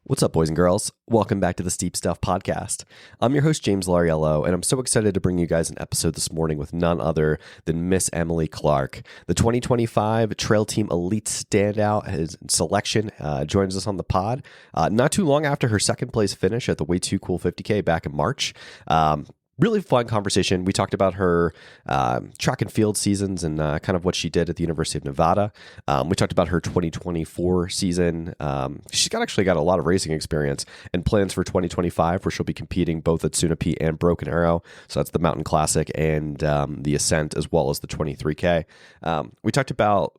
What's up, boys and girls? Welcome back to the Steep Stuff Podcast. I'm your host, James Lariello, and I'm so excited to bring you guys an episode this morning with none other than Miss Emily Clarke. The 2025 Trail Team Elite Standout selection joins us on the pod not too long after her second place finish at the Way Too Cool 50K back in March. Really fun conversation. We talked about her track and field seasons and kind of what she did at the University of Nevada. We talked about her 2024 season. She's actually got a lot of racing experience and plans for 2025, where she'll be competing both at Sunapee and Broken Arrow. So that's the Mountain Classic and the Ascent, as well as the 23K. We talked about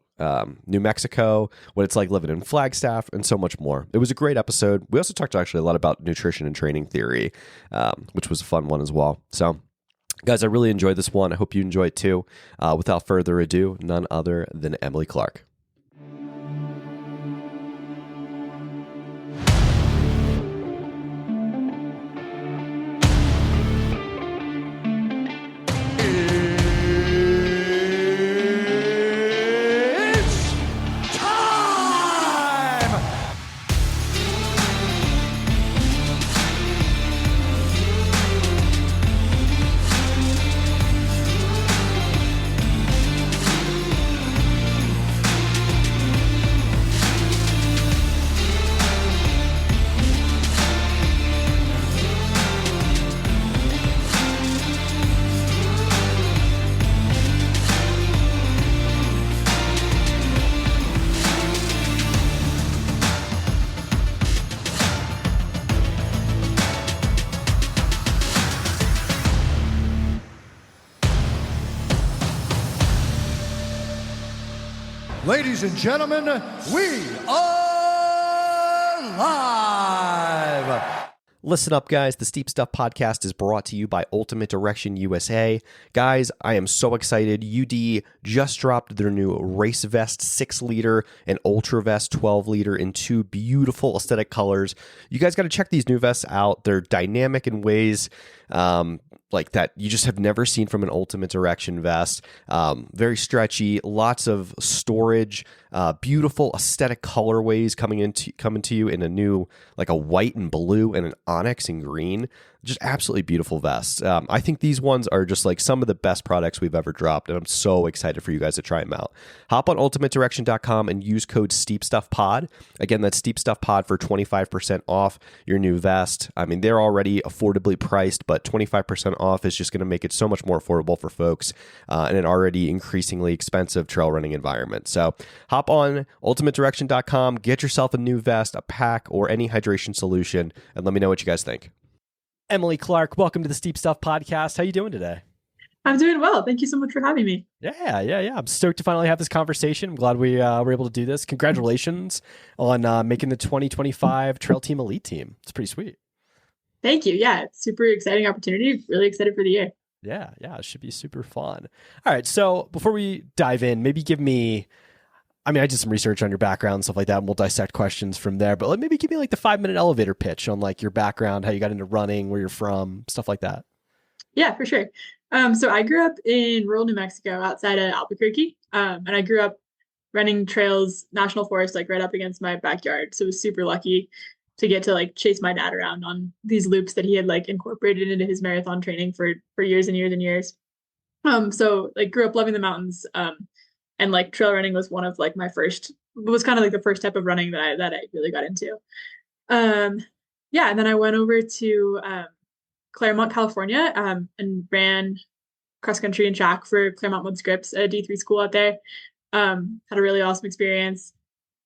New Mexico, what it's like living in Flagstaff, and so much more. It was a great episode. We also talked actually a lot about nutrition and training theory, which was a fun one as well. So, guys, I really enjoyed this one. I hope you enjoy it too. Without further ado, none other than Emily Clarke. Ladies and gentlemen, we are live! Listen up, guys. The Steep Stuff Podcast is brought to you by Ultimate Direction USA. Guys, I am so excited. UD just dropped their new Race Vest 6-liter and Ultra Vest 12-liter in two beautiful aesthetic colors. You guys got to check these new vests out. They're dynamic in ways like that you just have never seen from an Ultimate Direction vest. Very stretchy, lots of storage, beautiful aesthetic colorways coming to you in a new, like a white and blue and an onyx and green. Just absolutely beautiful vests. I think these ones are just like some of the best products we've ever dropped, and I'm so excited for you guys to try them out. Hop on ultimatedirection.com and use code SteepStuffPod. Again, that's SteepStuffPod for 25% off your new vest. I mean, they're already affordably priced, but 25% off is just going to make it so much more affordable for folks in an already increasingly expensive trail running environment. So hop on ultimatedirection.com, get yourself a new vest, a pack, or any hydration solution, and let me know what you guys think. Emily Clarke, welcome to the Steep Stuff Podcast. How you doing today? I'm doing well. Thank you so much for having me. Yeah. I'm stoked to finally have this conversation. I'm glad we were able to do this. Congratulations on making the 2025 Trail Team Elite team. It's pretty sweet. Thank you. Yeah, it's super exciting opportunity. Really excited for the year. Yeah, it should be super fun. All right, so before we dive in, maybe give me, I did some research on your background and stuff like that, and we'll dissect questions from there, but maybe give me like the 5-minute elevator pitch on like your background, how you got into running, where you're from, stuff like that. Yeah, for sure. So I grew up in rural New Mexico outside of Albuquerque, and I grew up running trails, national forest, like right up against my backyard. So I was super lucky to get to like chase my dad around on these loops that he had like incorporated into his marathon training for years and years and years. So like grew up loving the mountains, and like trail running was one of like was kind of like the first type of running that I really got into. And then I went over to Claremont, California, and ran cross country and track for Claremont Mudd Scripps, a D3 school out there. Had a really awesome experience.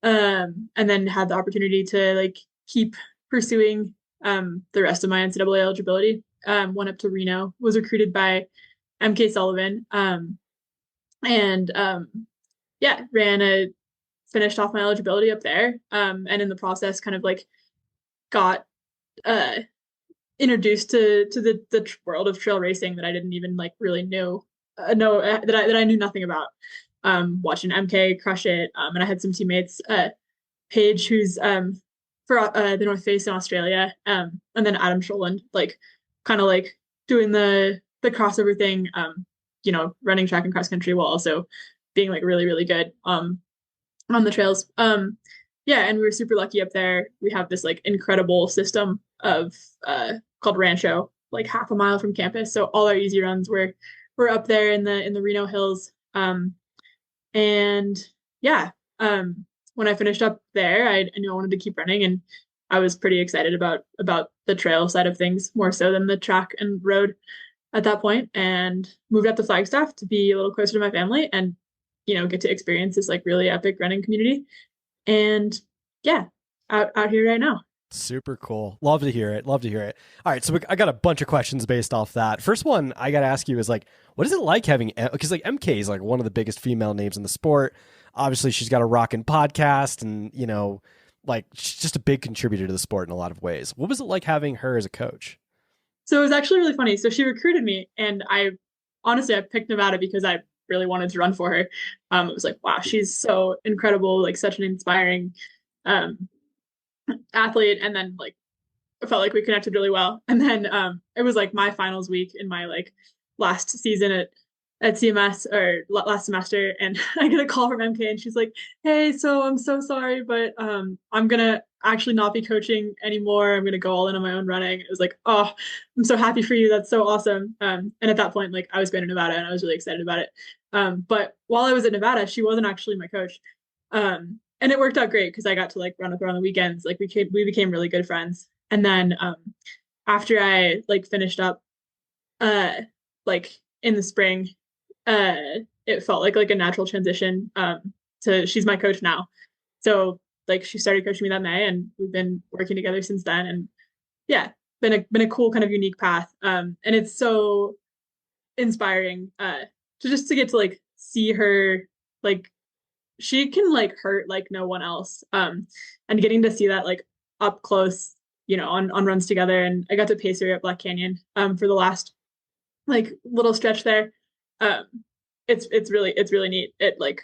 And then had the opportunity to like keep pursuing the rest of my NCAA eligibility. Went up to Reno, was recruited by MK Sullivan, finished off my eligibility up there, and in the process kind of like got introduced to the world of trail racing that I didn't even like really know that I knew nothing about. Watching MK crush it, and I had some teammates, Paige, who's for the North Face in Australia, and then Adam Scholand, like kind of like doing the crossover thing, running track and cross country while also being like really, really good on the trails. Yeah, and we were super lucky up there. We have this like incredible system of called Rancho, like half a mile from campus. So all our easy runs were up there in the Reno Hills. And yeah, when I finished up there, I knew I wanted to keep running, and I was pretty excited about the trail side of things more so than the track and road at that point, and moved up to Flagstaff to be a little closer to my family and get to experience this like really epic running community. And yeah, out here right now. Super cool. Love to hear it. Love to hear it. All right. So I got a bunch of questions based off that. First one I got to ask you is like, what is it like having, because like MK is like one of the biggest female names in the sport. Obviously she's got a rockin' podcast and, like she's just a big contributor to the sport in a lot of ways. What was it like having her as a coach? So it was actually really funny. So she recruited me, and I picked Nevada because I really wanted to run for her. It was like, wow, she's so incredible, like such an inspiring athlete. And then like I felt like we connected really well. And then it was like my finals week in my like last season at CMS or last semester, and I get a call from MK, and she's like, "Hey, so I'm so sorry, but I'm gonna actually not be coaching anymore. I'm gonna go all in on my own running." It was like, "Oh, I'm so happy for you. That's so awesome." And at that point, like I was going to Nevada, and I was really excited about it. But while I was at Nevada, she wasn't actually my coach, and it worked out great because I got to like run with her on the weekends. Like we became really good friends. And then after I like finished up, like in the spring, it felt like a natural transition to she's my coach now. So like she started coaching me that May, and we've been working together since then. And yeah, been a cool kind of unique path. And it's so inspiring to get to like see her, like she can like hurt like no one else. And getting to see that like up close, on runs together. And I got to pace her at Black Canyon for the last like little stretch there. It's really neat. It like,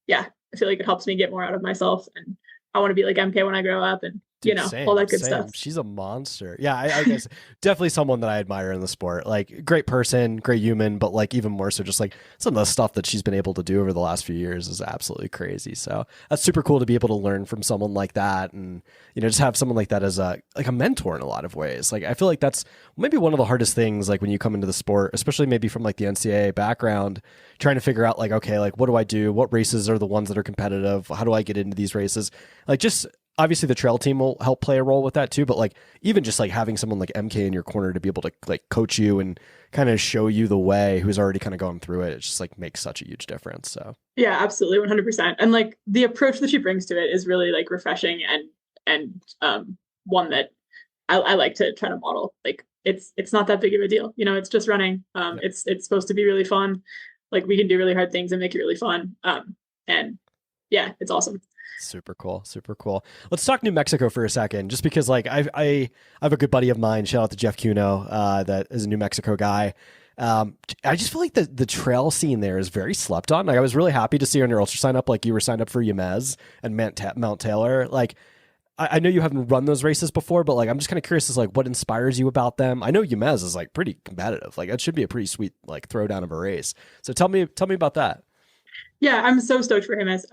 yeah, I feel like it helps me get more out of myself, and I want to be like MK when I grow up, and Dude, all that good stuff. She's a monster. Yeah, I guess definitely someone that I admire in the sport. Like great person, great human, but like even more so just like some of the stuff that she's been able to do over the last few years is absolutely crazy. So that's super cool to be able to learn from someone like that, and just have someone like that as a mentor in a lot of ways. Like I feel like that's maybe one of the hardest things like when you come into the sport, especially maybe from like the NCAA background, trying to figure out like, okay, like what do I do? What races are the ones that are competitive? How do I get into these races? Like just obviously the trail team will help play a role with that too, but like even just like having someone like MK in your corner to be able to like coach you and kind of show you the way, who's already kind of going through it, it just like makes such a huge difference. So yeah, absolutely, 100%. And like the approach that she brings to it is really like refreshing and one that I like to try to model. Like it's not that big of a deal, it's just running. It's supposed to be really fun. Like we can do really hard things and make it really fun. And yeah, it's awesome. Super cool. Super cool. Let's talk New Mexico for a second, just because like I have a good buddy of mine, shout out to Jeff Cuno, that is a New Mexico guy. I just feel like the trail scene there is very slept on. Like I was really happy to see on your ultra sign up, like you were signed up for Yemez and Mount Taylor. Like I know you haven't run those races before, but like I'm just kind of curious as like what inspires you about them. I know Yemez is like pretty competitive. Like that should be a pretty sweet like throwdown of a race. So tell me about that. Yeah, I'm so stoked for him. As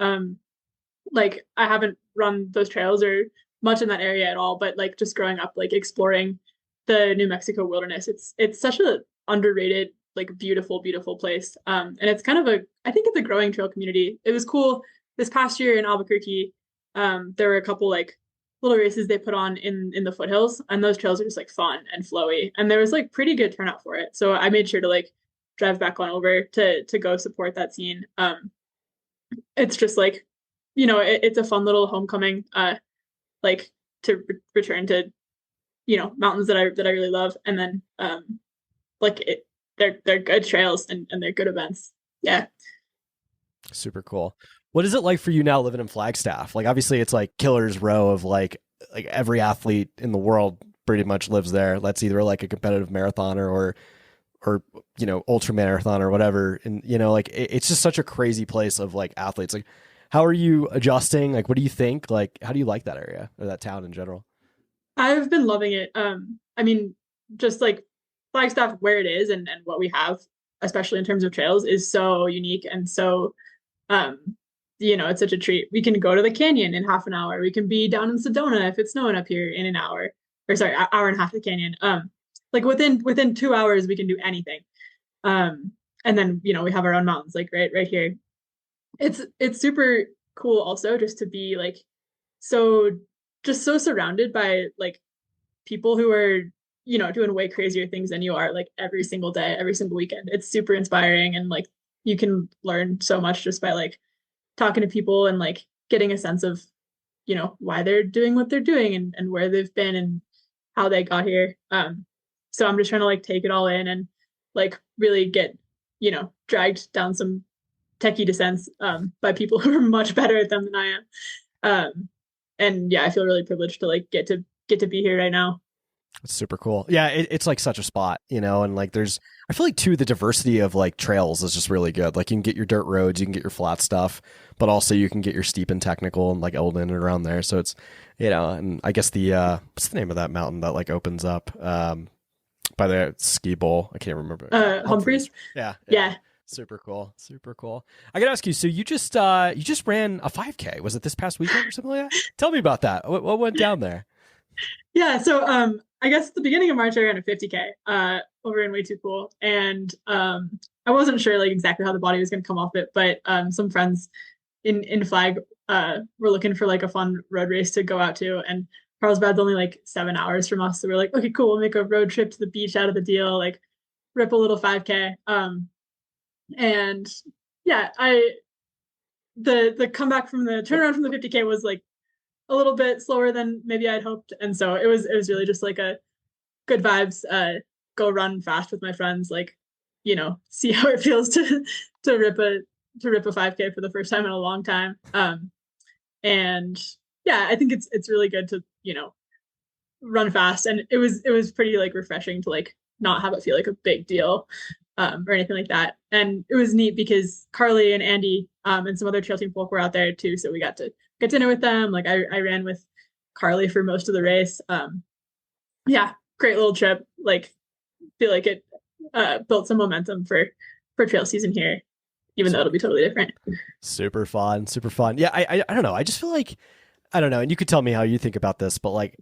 like I haven't run those trails or much in that area at all, but like just growing up, like exploring the New Mexico wilderness, it's such a underrated, like beautiful place. And it's kind of I think it's a growing trail community. It was cool this past year in Albuquerque. There were a couple like little races they put on in the foothills, and those trails are just like fun and flowy, and there was like pretty good turnout for it. So I made sure to like drive back on over to go support that scene. It's just like, it's a fun little homecoming, like to return to, mountains that I really love. And then, like they're good trails and they're good events. Yeah. Super cool. What is it like for you now living in Flagstaff? Like, obviously it's like killer's row of like every athlete in the world pretty much lives there. That's either like a competitive marathoner or ultra marathon or whatever. And, like it's just such a crazy place of like athletes. Like, how are you adjusting? Like, what do you think? Like, how do you like that area or that town in general? I've been loving it. I mean, just like Flagstaff, where it is and what we have, especially in terms of trails, is so unique and so, it's such a treat. We can go to the canyon in half an hour. We can be down in Sedona if it's snowing up here in an hour, or sorry, hour and a half to the canyon. Like within 2 hours we can do anything. And then we have our own mountains like right here. It's super cool also just to be like so surrounded by like people who are doing way crazier things than you are, like every single day, every single weekend. It's super inspiring, and like you can learn so much just by like talking to people and like getting a sense of why they're doing what they're doing, and where they've been and how they got here. So I'm just trying to like take it all in and like really get dragged down some techie descents by people who are much better at them than I am. And yeah, I feel really privileged to like get to be here right now. It's super cool. Yeah, it's like such a spot, and like I feel like too, the diversity of like trails is just really good. Like you can get your dirt roads, you can get your flat stuff, but also you can get your steep and technical and like Eldon and around there. So it's, and I guess the, what's the name of that mountain that like opens up by the ski bowl? I can't remember. Humphreys? Yeah. Super cool. I gotta ask you, so you just ran a 5K. Was it this past weekend or something like that? Tell me about that. What went down there? Yeah, so I guess at the beginning of March I ran a 50K over in Way Too Cool, and I wasn't sure like exactly how the body was going to come off it, but some friends in Flag were looking for like a fun road race to go out to, and Carlsbad's only like 7 hours from us, so we're like, okay, cool, we'll make a road trip to the beach out of the deal, like rip a little 5K. And yeah, the comeback from the turnaround from the 50K was like a little bit slower than maybe I'd hoped, and so it was really just like a good vibes, go run fast with my friends, like see how it feels to rip a 5K for the first time in a long time. And yeah, I think it's really good to run fast, and it was pretty like refreshing to like not have it feel like a big deal or anything like that. And it was neat because Carly and Andy and some other trail team folk were out there too, so we got to get dinner with them. Like I ran with Carly for most of the race. Yeah, great little trip. Like feel like it built some momentum for trail season here, even though it'll be totally different. Super fun. Yeah, I don't know. I just feel like, I don't know, and you could tell me how you think about this, but like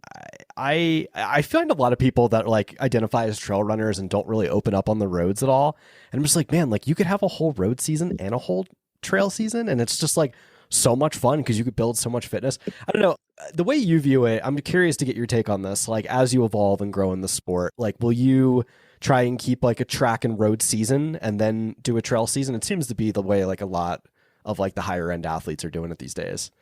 I find a lot of people that like identify as trail runners and don't really open up on the roads at all. And I'm just like, man, like you could have a whole road season and a whole trail season, and it's just like so much fun because you could build so much fitness. I don't know, the way you view it, I'm curious to get your take on this. Like as you evolve and grow in the sport, like will you try and keep like a track and road season and then do a trail season? It seems to be the way like a lot of like the higher end athletes are doing it these days.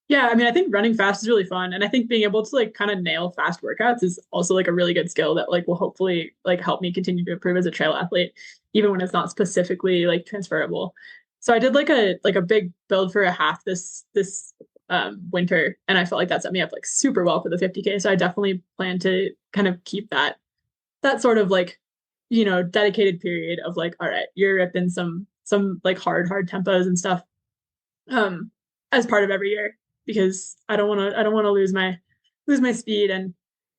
Yeah, I mean, I think running fast is really fun, and I think being able to like kind of nail fast workouts is also like a really good skill that like will hopefully like help me continue to improve as a trail athlete, even when it's not specifically like transferable. So I did like a big build for a half this winter, and I felt like that set me up like super well for the 50K. So I definitely plan to kind of keep that sort of like dedicated period of like, all right, you're ripping some like hard tempos and stuff as part of every year, because I don't want to lose my speed, and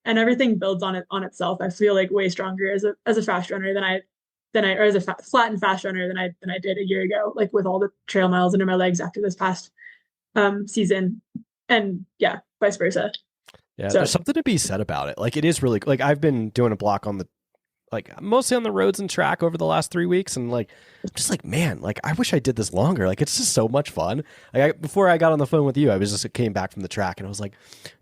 everything builds on itself. I feel like way stronger as a fast runner than I or as a flat and fast runner than I did a year ago, like with all the trail miles under my legs after this past season, and yeah, vice versa. Yeah, so there's something to be said about it. Like it is really like I've been doing a block on the like mostly on the roads and track over the last 3 weeks, and like I'm just like, man, like I wish I did this longer. Like it's just so much fun. Like before I got on the phone with you, I came back from the track and I was like,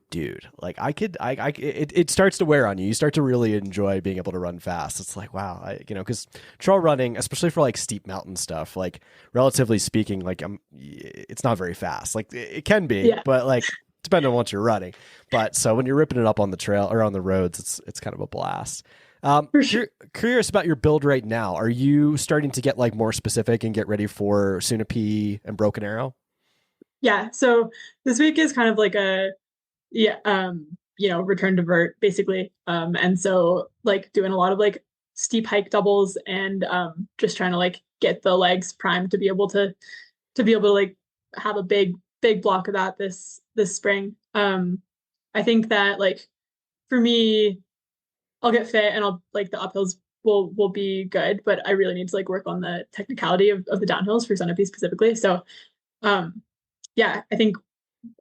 dude, like it starts to wear on you. You start to really enjoy being able to run fast. It's like, wow, because trail running, especially for like steep mountain stuff, like relatively speaking, like it's not very fast. Like it can be, yeah, but like depending on what you're running. But so when you're ripping it up on the trail or on the roads, it's kind of a blast. Sure. Curious about your build right now. Are you starting to get like more specific and get ready for Sunapee and Broken Arrow? Yeah. So this week is kind of like a return to vert basically. And so like doing a lot of like steep hike doubles and just trying to like get the legs primed to be able to like have a big block of that this spring. I think that like for me, I'll get fit and I'll like the uphills will be good, but I really need to like work on the technicality of the downhills for Sunapee specifically. So Yeah, I think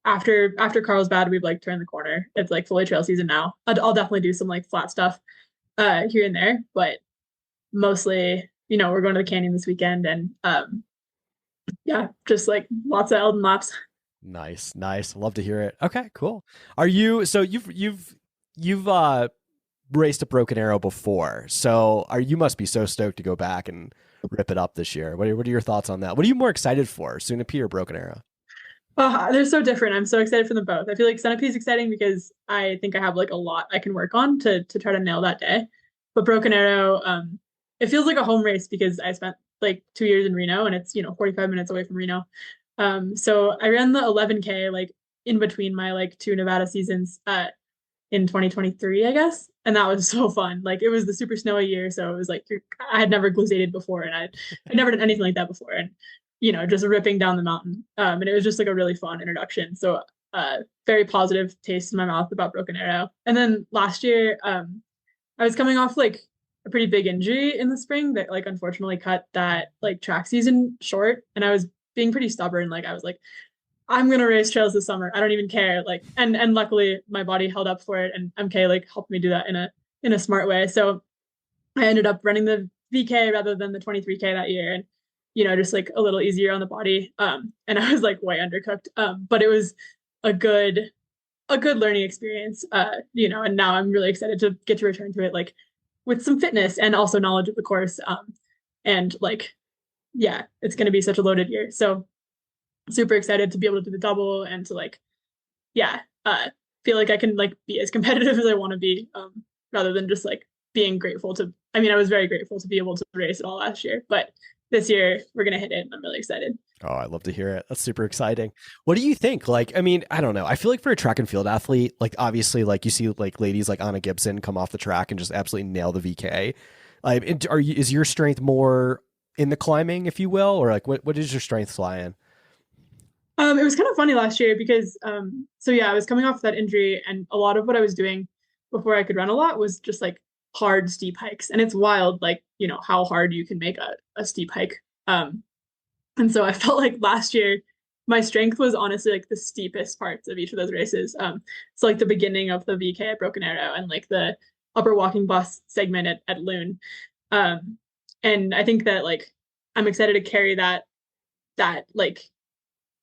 after Carlsbad, we've like turned the corner. It's like fully trail season now. I'll definitely do some like flat stuff here and there, but mostly, we're going to the canyon this weekend, and yeah, just like lots of Eldon laps. Nice, nice. Love to hear it. Okay, cool. Are you so you've raced a Broken Arrow before, so you must be so stoked to go back and rip it up this year. What are your thoughts on that? What are you more excited for, Sunapee or Broken Arrow? They're so different. I'm so excited for them both. I feel like Centipede is exciting because I think I have like a lot I can work on to try to nail that day. But Broken Arrow, it feels like a home race because I spent like 2 years in Reno, and it's 45 minutes away from Reno. So I ran the 11K like in between my like two Nevada seasons in 2023, I guess, and that was so fun. Like it was the super snowy year, so it was like I had never glissaded before, and I'd never done anything like that before, and just ripping down the mountain. And it was just like a really fun introduction. So very positive taste in my mouth about Broken Arrow. And then last year, I was coming off like a pretty big injury in the spring that like unfortunately cut that like track season short. And I was being pretty stubborn. Like I was like, I'm gonna race trails this summer. I don't even care. Like and luckily my body held up for it, and MK like helped me do that in a smart way. So I ended up running the VK rather than the 23K that year, and just like a little easier on the body. And I was like way undercooked. But it was a good learning experience. And now I'm really excited to get to return to it like with some fitness and also knowledge of the course. And like, yeah, it's going to be such a loaded year. So super excited to be able to do the double and to like, yeah, feel like I can like be as competitive as I want to be, rather than just like being grateful to, I mean, I was very grateful to be able to race it all last year, but this year we're going to hit it, and I'm really excited. Oh, I love to hear it. That's super exciting. What do you think? Like, I mean, I don't know. I feel like for a track and field athlete, like obviously like you see like ladies like Anna Gibson come off the track and just absolutely nail the VK. Is your strength more in the climbing, if you will, or like what is your strength lie in? It was kind of funny last year because so yeah, I was coming off that injury, and a lot of what I was doing before I could run a lot was just like hard steep hikes, and it's wild like how hard you can make a steep hike. And so I felt like last year my strength was honestly like the steepest parts of each of those races. So like the beginning of the VK at Broken Arrow and like the upper walking bus segment at Loon. And I think that like I'm excited to carry that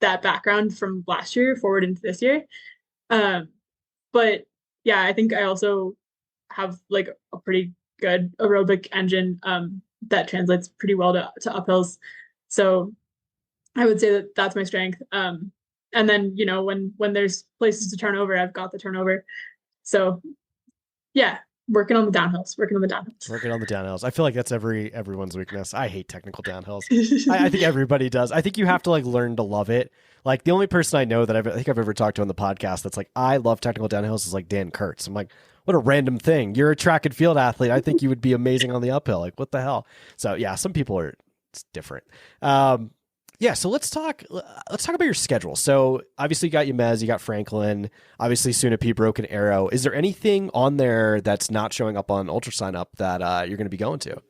background from last year forward into this year. But yeah, I think I also have like a pretty good aerobic engine that translates pretty well to uphills. So I would say that that's my strength. And then when there's places to turn over, I've got the turnover. So yeah, working on the downhills. Working on the downhills. I feel like that's everyone's weakness. I hate technical downhills. I think everybody does. I think you have to like learn to love it. Like the only person I know that I think I've ever talked to on the podcast that's like, I love technical downhills is like Dan Kurtz. I'm like, what a random thing. You're a track and field athlete. I think you would be amazing on the uphill. Like, what the hell? So yeah, some people it's different. Yeah, so let's talk about your schedule. So obviously you got Yemez, you got Franklin, obviously Sunapee, Broken Arrow. Is there anything on there that's not showing up on Ultra Sign Up that you're going to be going to?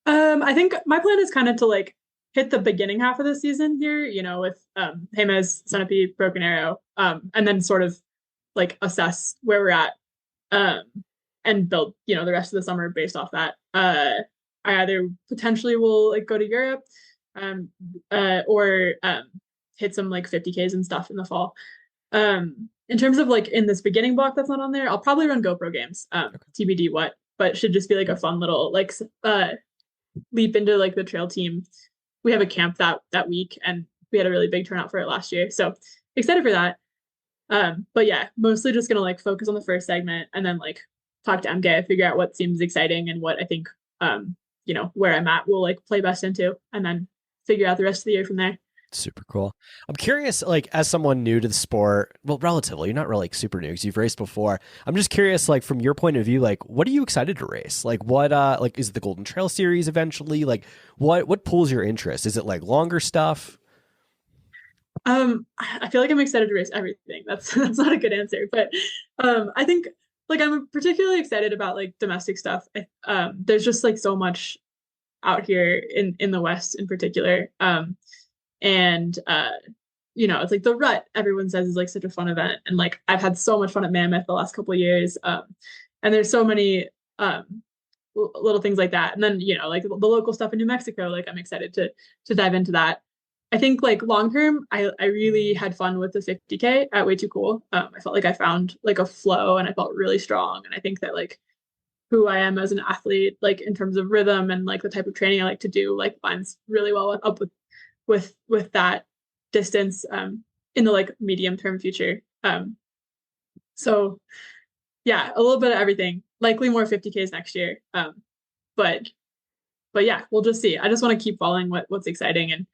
I think my plan is kind of to like hit the beginning half of the season here, with Yemez, Sunapee, Broken Arrow, and then sort of like assess where we're at, and build, the rest of the summer based off that. I either potentially will like go to Europe, or hit some like 50Ks and stuff in the fall. In terms of like in this beginning block that's not on there, I'll probably run GoPro games, okay. TBD what, but it should just be like a fun little like leap into like the trail team. We have a camp that week, and we had a really big turnout for it last year, so excited for that. But yeah, mostly just gonna like focus on the first segment and then like talk to MK, figure out what seems exciting and what I think where I'm at will like play best into, and then figure out the rest of the year from there. Super cool. I'm curious, like as someone new to the sport, well, relatively, you're not really like super new because you've raced before. I'm just curious, like from your point of view, like what are you excited to race? Like what, like is it the Golden Trail Series eventually? Like what pulls your interest? Is it like longer stuff? I feel like I'm excited to race everything. That's not a good answer, but I think like I'm particularly excited about like domestic stuff. There's just like so much out here in the West in particular. And it's like the rut, everyone says, is like such a fun event. And like I've had so much fun at Mammoth the last couple of years. And there's so many little things like that. And then, like the local stuff in New Mexico, like I'm excited to dive into that. I think like long term, I really had fun with the 50K at Way Too Cool. I felt like I found like a flow and I felt really strong. And I think that like who I am as an athlete, like in terms of rhythm and like the type of training I like to do, like lines really well up with that distance in the like medium term future. So yeah, a little bit of everything. Likely more 50Ks next year. But yeah, we'll just see. I just want to keep following what's exciting and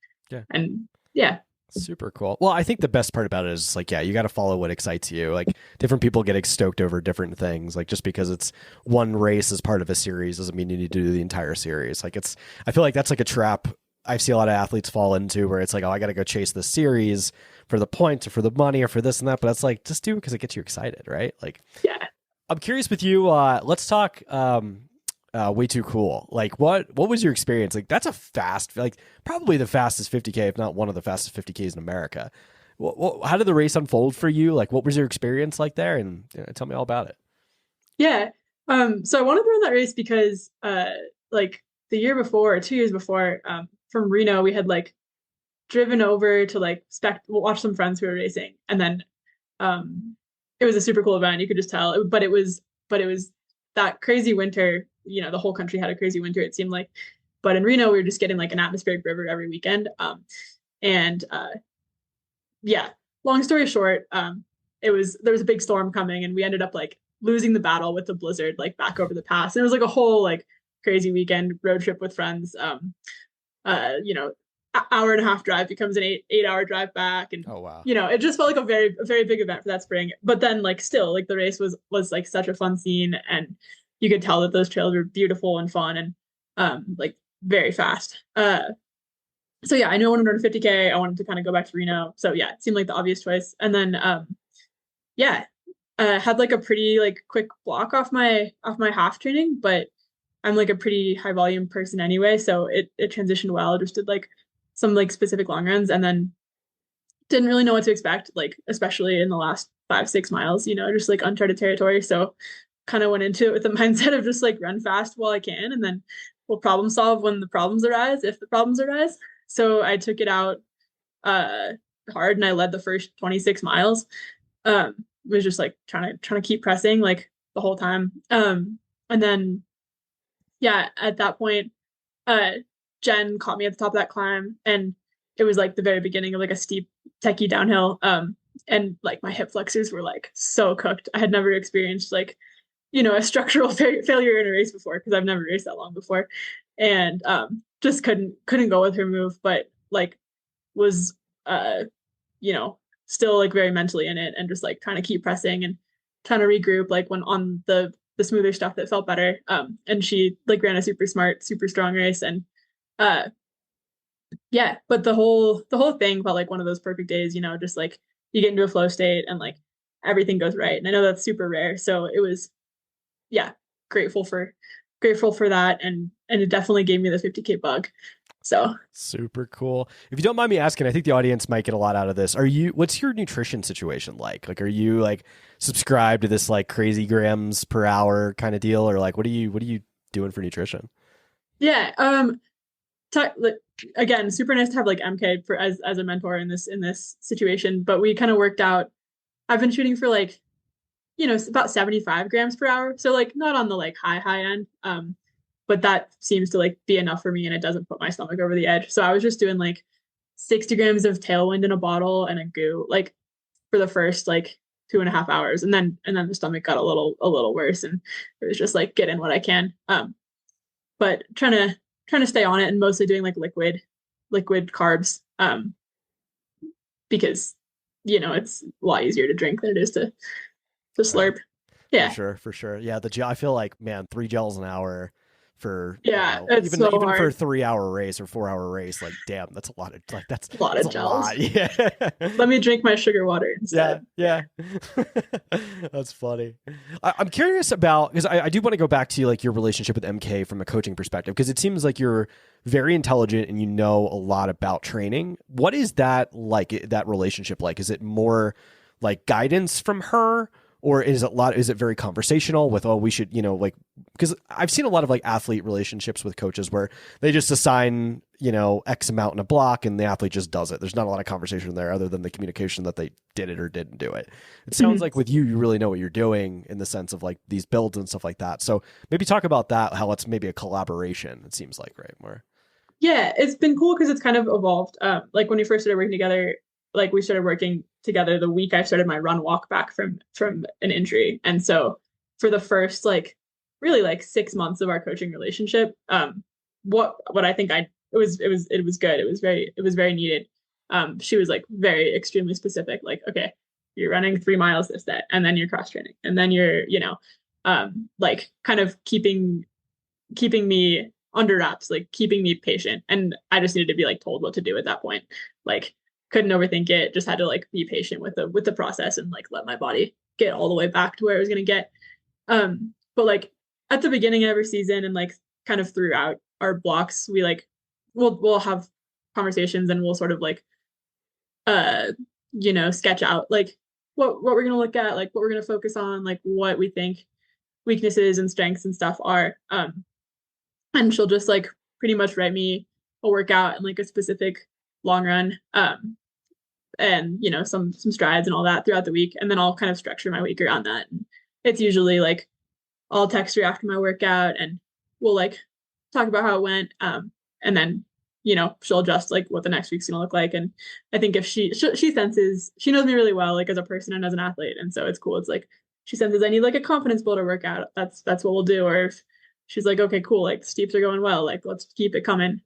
yeah. Super cool. Well, I think the best part about it is like, yeah, you got to follow what excites you. Like different people get stoked over different things. Like just because it's one race as part of a series doesn't mean you need to do the entire series. Like I feel like that's like a trap I see a lot of athletes fall into where it's like, oh, I got to go chase this series for the points or for the money or for this and that. But it's like, just do it because it gets you excited, right? Like, yeah. I'm curious with you. Let's talk Way Too Cool. Like what was your experience? Like that's a fast, like probably the fastest 50K, if not one of the fastest 50Ks in America. How did the race unfold for you? Like what was your experience like there? And tell me all about it. Yeah. So I wanted to run that race because like the year before or 2 years before, from Reno, we had like driven over to like watch some friends who were racing. And then it was a super cool event. You could just tell, but it was that crazy winter, the whole country had a crazy winter, it seemed like, but in Reno, we were just getting like an atmospheric river every weekend. Yeah, long story short, there was a big storm coming and we ended up like losing the battle with the blizzard, like back over the pass. And it was like a whole like crazy weekend road trip with friends. Hour and a half drive becomes an 8 hour drive back. And, oh, wow. It just felt like a very big event for that spring. But then like still like the race was like such a fun scene. And you could tell that those trails were beautiful and fun and like very fast. So yeah, I knew I wanted to run 50K. I wanted to kind of go back to Reno. So yeah, it seemed like the obvious choice. And then had like a pretty like quick block off my half training, but I'm like a pretty high volume person anyway. So it transitioned well. Just did like some like specific long runs and then didn't really know what to expect, like especially in the last 5-6 miles, just like uncharted territory. So kind of went into it with the mindset of just like run fast while I can and then we'll problem solve when the problems arise, if the problems arise. So I took it out hard and I led the first 26 miles. Was just like trying to keep pressing like the whole time. And then yeah, at that point, Jen caught me at the top of that climb and it was like the very beginning of like a steep techie downhill. And like my hip flexors were like so cooked. I had never experienced like, a structural failure in a race before because I've never raced that long before. And just couldn't go with her move, but like was, still like very mentally in it and just like trying to keep pressing and trying to regroup like when on the smoother stuff that felt better. And she like ran a super smart, super strong race. And yeah, but the whole thing felt like one of those perfect days, just like you get into a flow state and like everything goes right. And I know that's super rare. So it was, yeah, grateful for that. And it definitely gave me the 50K bug. So super cool. If you don't mind me asking, I think the audience might get a lot out of this. What's your nutrition situation like? Like, are you like subscribed to this like crazy grams per hour kind of deal? Or like, what are you doing for nutrition? Yeah. Again, super nice to have like MK as a mentor in this situation, but we kind of worked out, I've been shooting for like, about 75 grams per hour. So like not on the like high end. But that seems to like be enough for me and it doesn't put my stomach over the edge. So I was just doing like 60 grams of Tailwind in a bottle and a goo, like for the first like 2.5 hours. And then the stomach got a little worse and it was just like get in what I can. But trying to stay on it and mostly doing like liquid carbs. Because, it's a lot easier to drink than it is to slurp. Yeah. For sure. Yeah. I feel like, man, 3 gels an hour for it's even so even hard. for a 3-hour race or 4-hour race. Like, damn, that's a lot of that's A lot of that's a gels. lot. Yeah. Let me drink my sugar water instead. Yeah. That's funny. I'm curious about, because I do want to go back to like your relationship with MK from a coaching perspective, because it seems like you're very intelligent and you know a lot about training. What is that like, that relationship like? Is it more like guidance from her? Or is it very conversational with, oh, we should, like, because I've seen a lot of like athlete relationships with coaches where they just assign, X amount in a block and the athlete just does it. There's not a lot of conversation there other than the communication that they did it or didn't do it. It sounds like with you really know what you're doing in the sense of like these builds and stuff like that. So maybe talk about that, how it's maybe a collaboration, it seems like, right? More. Yeah, it's been cool because it's kind of evolved. Like when we first started working together, like we started working together the week I started my run walk back from an injury. And so for the first like really like 6 months of our coaching relationship, what I think it was good. It was very needed. She was like very extremely specific, like, okay, you're running 3 miles this day, and then you're cross training, and then you're, like kind of keeping me under wraps, like keeping me patient. And I just needed to be like told what to do at that point. Like, couldn't overthink it, just had to like be patient with the process and like let my body get all the way back to where it was going to get. But like at the beginning of every season and like kind of throughout our blocks, we like we'll have conversations and we'll sort of like sketch out like what we're going to look at, like what we're going to focus on, like what we think weaknesses and strengths and stuff are. And she'll just like pretty much write me a workout and like a specific long run, and some strides and all that throughout the week, and then I'll kind of structure my week around that. And it's usually like I'll text her after my workout and we'll like talk about how it went, and then she'll adjust like what the next week's gonna look like. And I think if she senses, she knows me really well, like as a person and as an athlete, and so it's cool. It's like she senses I need like a confidence builder workout, that's what we'll do. Or if she's like, okay, cool, like steeps are going well, like let's keep it coming.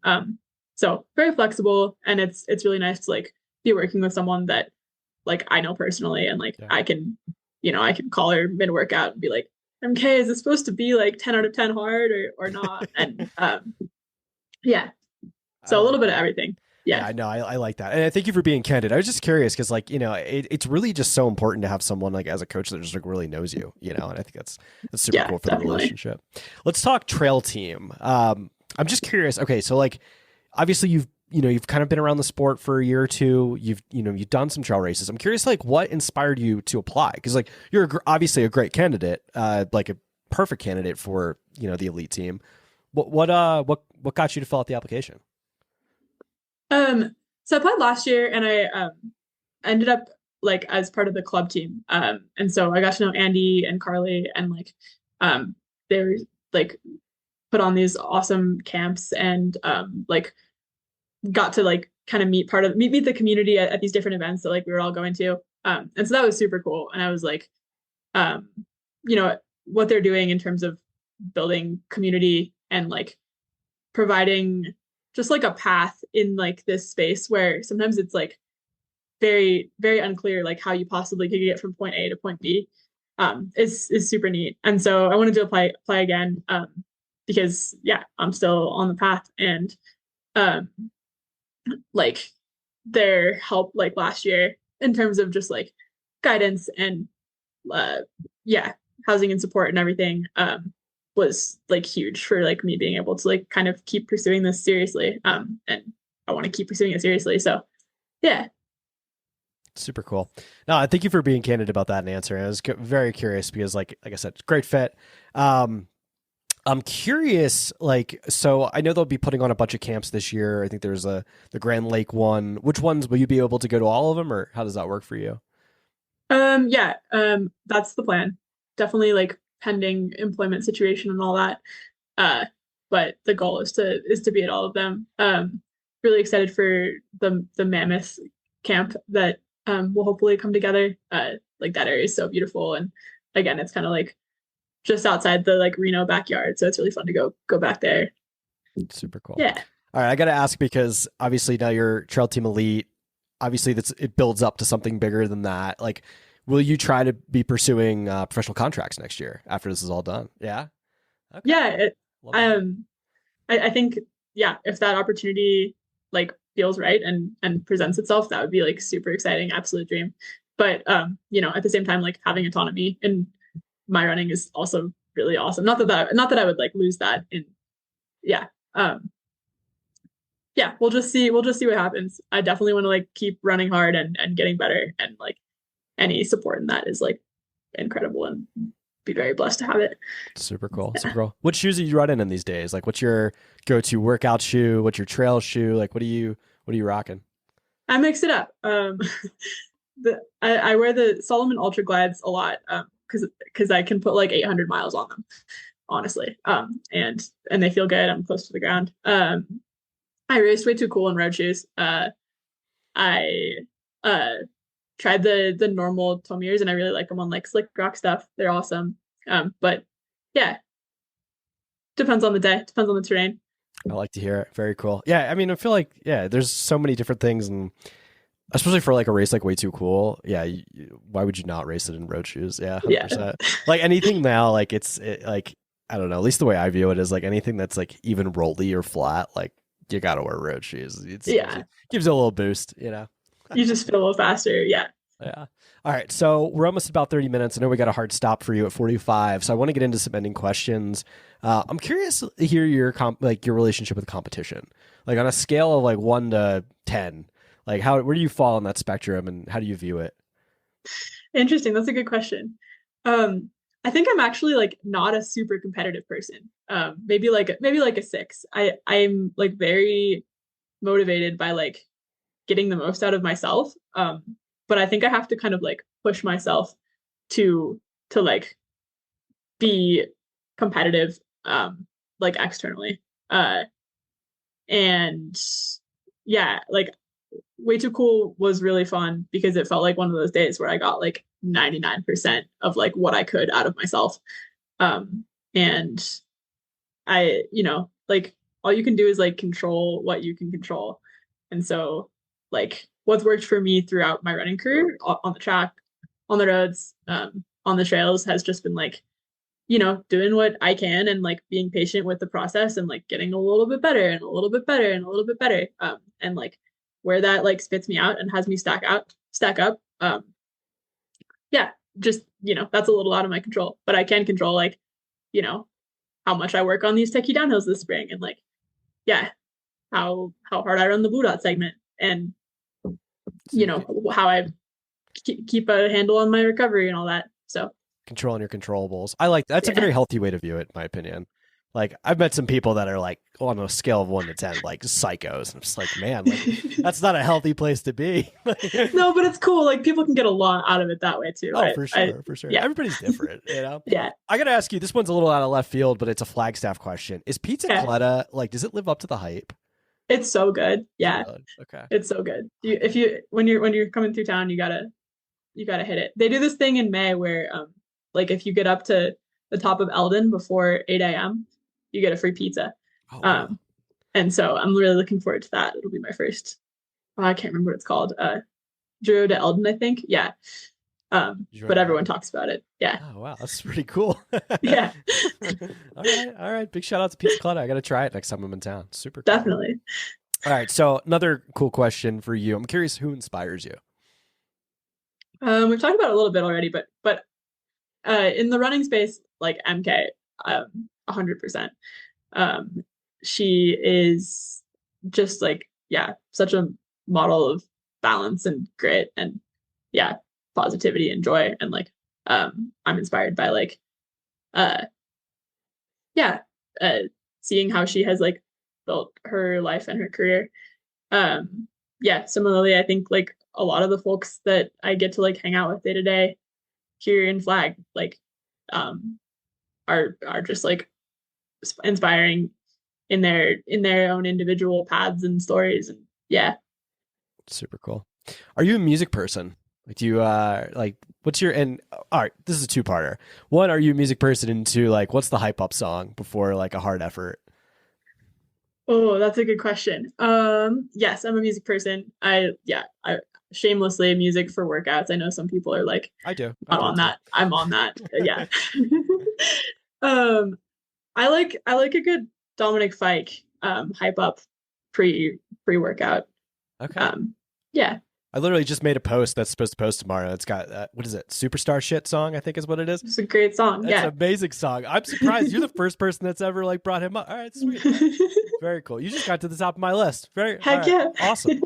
So very flexible, and it's really nice to like be working with someone that like I know personally, and like I can call her mid workout and be like, MK, is this supposed to be like 10 out of 10 hard or not? And so a little bit of everything. Yeah, I know. I like that. And I thank you for being candid. I was just curious because like, it's really just so important to have someone like as a coach that just like really knows you, and I think that's super cool for the relationship. Let's talk trail team. I'm just curious. Okay. So like, obviously you've kind of been around the sport for a year or two. You've done some trail races. I'm curious, like what inspired you to apply? Because like you're obviously a great candidate, like a perfect candidate for, the elite team. What got you to fill out the application? So I applied last year and I ended up like as part of the club team. And so I got to know Andy and Carly, and like they were like put on these awesome camps, and like got to like kind of meet the community at these different events that like we were all going to. And so that was super cool. And I was like, what they're doing in terms of building community and like providing just like a path in like this space where sometimes it's like very, very unclear, like how you possibly could get from point A to point B, is super neat. And so I wanted to apply again, because I'm still on the path, and like their help like last year in terms of just like guidance and housing and support and everything was like huge for like me being able to like kind of keep pursuing this seriously, and I want to keep pursuing it seriously. So super cool. No, I thank you for being candid about that and answering. I was very curious because like I said, great fit. I'm curious, like, so I know they'll be putting on a bunch of camps this year. I think there's the Grand Lake one. Which ones will you be able to go to all of them, or how does that work for you? That's the plan. Definitely like pending employment situation and all that. But the goal is to be at all of them. Really excited for the Mammoth camp that will hopefully come together. Like that area is so beautiful, and again, it's kind of like just outside the like Reno backyard, so it's really fun to go back there. Super cool. Yeah. All right, I got to ask, because obviously now you're trail team elite. Obviously, it builds up to something bigger than that. Like, will you try to be pursuing professional contracts next year after this is all done? Yeah. Okay. Yeah, Love that. I think, yeah, if that opportunity like feels right and presents itself, that would be like super exciting, absolute dream. But at the same time, like having autonomy in my running is also really awesome. Not that I would like lose that in, yeah. Yeah, we'll just see what happens. I definitely want to like keep running hard and getting better, and like any support in that is like incredible, and be very blessed to have it. Super cool. Super cool. What shoes are you running in these days? Like, what's your go-to workout shoe? What's your trail shoe? Like, what are you rocking? I mix it up. I wear the Sullivan Ultra Glides a lot, because I can put like 800 miles on them, honestly. And they feel good. I'm close to the ground. I raced Way Too Cool in road shoes. I tried the normal Tomiers, and I really like them on like slick rock stuff. They're awesome. But yeah, depends on the day, depends on the terrain. I like to hear it. Very cool. Yeah, I mean, I feel like there's so many different things, and especially for like a race like Way Too Cool. Yeah, why would you not race it in road shoes? Yeah, 100%. Yeah. Like anything now, like like I don't know. At least the way I view it is like anything that's like even rolly or flat, like you got to wear road shoes. Gives you a little boost, you know. You just feel a little faster. Yeah. Yeah. All right. So we're almost about 30 minutes. I know we got a hard stop for you at 45. So I want to get into some ending questions. I'm curious to hear your your relationship with competition, like on a scale of like 1 to 10, like where do you fall on that spectrum, and how do you view it? Interesting. That's a good question. I think I'm actually like not a super competitive person. Maybe like a 6. I'm like very motivated by like getting the most out of myself. But I think I have to kind of like push myself to like be competitive, like externally. And yeah, like Way Too Cool was really fun because it felt like one of those days where I got like 99% of like what I could out of myself. And I, like all you can do is like control what you can control. And so like what's worked for me throughout my running career on the track, on the roads, on the trails has just been like, doing what I can and like being patient with the process and like getting a little bit better and a little bit better and a little bit better. And like where that like spits me out and has me stack up. Yeah, just, that's a little out of my control, but I can control like, how much I work on these techie downhills this spring and like, yeah, how hard I run the Blue Dot segment and, how I keep a handle on my recovery and all that. So controlling your controllables. I like that's a very healthy way to view it, in my opinion. Like I've met some people that are like on a scale of 1 to 10, like psychos. And I'm just like, man, like, that's not a healthy place to be. No, but it's cool. Like people can get a lot out of it that way too. Oh, right? For sure. Yeah. Everybody's different, Yeah. I got to ask you, this one's a little out of left field, but it's a Flagstaff question. Is Pizza Coletta, like, does it live up to the hype? It's so good. Yeah. Okay. It's so good. When you're coming through town, you gotta hit it. They do this thing in May where, like if you get up to the top of Eldon before 8 a.m., you get a free pizza. Oh, wow. And so I'm really looking forward to that. It'll be my first, I can't remember what it's called. Drew to Eldon, I think. Yeah. But everyone talks about it. Yeah. Oh, wow. That's pretty cool. Yeah. All right. Big shout out to Pizza Coletta. I got to try it next time I'm in town. Super cool. Definitely. All right. So another cool question for you. I'm curious who inspires you? We've talked about it a little bit already, but in the running space, like MK, 100%. She is just like, yeah, such a model of balance and grit and yeah, positivity and joy. And like, I'm inspired by like, seeing how she has like built her life and her career. Similarly, I think like a lot of the folks that I get to like hang out with day to day here in Flag, like, are just like inspiring in their own individual paths and stories. And yeah. Super cool. Are you a music person? Like, do you like what's your all right, this is a two-parter. One, are you a music person? And two, like what's the hype up song before like a hard effort? Oh, that's a good question. Yes, I'm a music person. I shamelessly music for workouts. I know some people are like, I do. I'm on that. Yeah. I like a good Dominic Fike hype up pre-workout. Okay. Yeah. I literally just made a post that's supposed to post tomorrow. It's got, what is it? Superstar Shit song, I think is what it is. It's a great song. It's an amazing song. I'm surprised you're the first person that's ever like brought him up. All right, sweet. Very cool. You just got to the top of my list. Heck yeah. Awesome.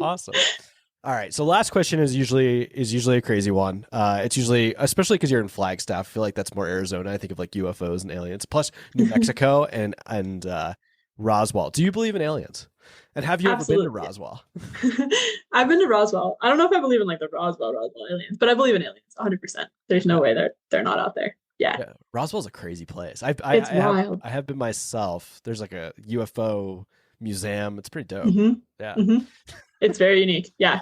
All right. So last question is usually a crazy one. It's usually, especially because you're in Flagstaff, I feel like that's more Arizona. I think of like UFOs and aliens, plus New Mexico and Roswell. Do you believe in aliens? And have you Absolutely. ever been to Roswell? I've been to Roswell. I don't know if I believe in like the Roswell aliens, but I believe in aliens 100%. There's no way they're not out there. Yeah. Roswell's a crazy place. It's wild. I have been myself. There's like a UFO museum. It's pretty dope. Mm-hmm. Yeah. Mm-hmm. It's very unique. Yeah.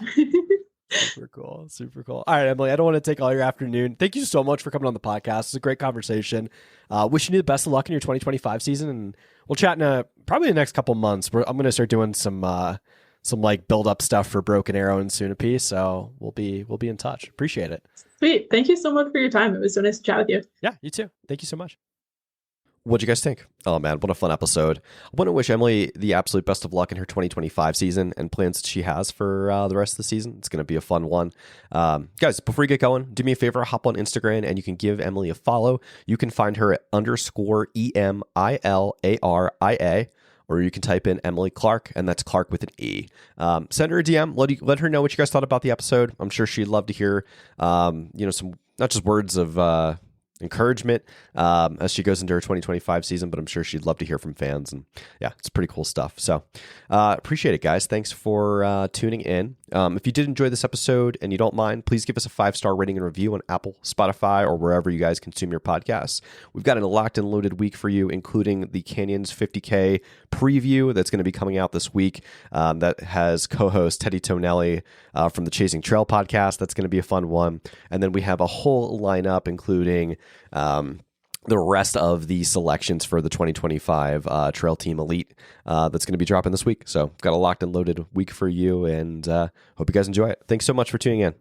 Super cool. All right, Emily, I don't want to take all your afternoon. Thank you so much for coming on the podcast. It's a great conversation. Wishing you the best of luck in your 2025 season, and we'll chat in probably the next couple months. I'm going to start doing some like build up stuff for Broken Arrow and Sunapee, so we'll be in touch. Appreciate it. Sweet. Thank you so much for your time. It was so nice to chat with you. Yeah, you too. Thank you so much. What'd you guys think? Oh man, what a fun episode. I want to wish Emily the absolute best of luck in her 2025 season and plans that she has for the rest of the season. It's going to be a fun one. Guys, before you get going, do me a favor, hop on Instagram and you can give Emily a follow. You can find her at _EMILARIA, or you can type in Emily Clarke, and that's Clarke with an E. Send her a DM. Let her know what you guys thought about the episode. I'm sure she'd love to hear, some not just words of encouragement as she goes into her 2025 season, but I'm sure she'd love to hear from fans, and yeah, it's pretty cool stuff. So appreciate it, guys. Thanks for tuning in. If you did enjoy this episode and you don't mind, please give us a 5-star rating and review on Apple, Spotify, or wherever you guys consume your podcasts. We've got a locked and loaded week for you, including the Canyons 50K preview that's going to be coming out this week, that has co-host Teddy Tonelli from the Chasing Trail podcast. That's going to be a fun one. And then we have a whole lineup, including the rest of the selections for the 2025 Trail Team Elite that's going to be dropping this week. So got a locked and loaded week for you, and hope you guys enjoy it. Thanks so much for tuning in.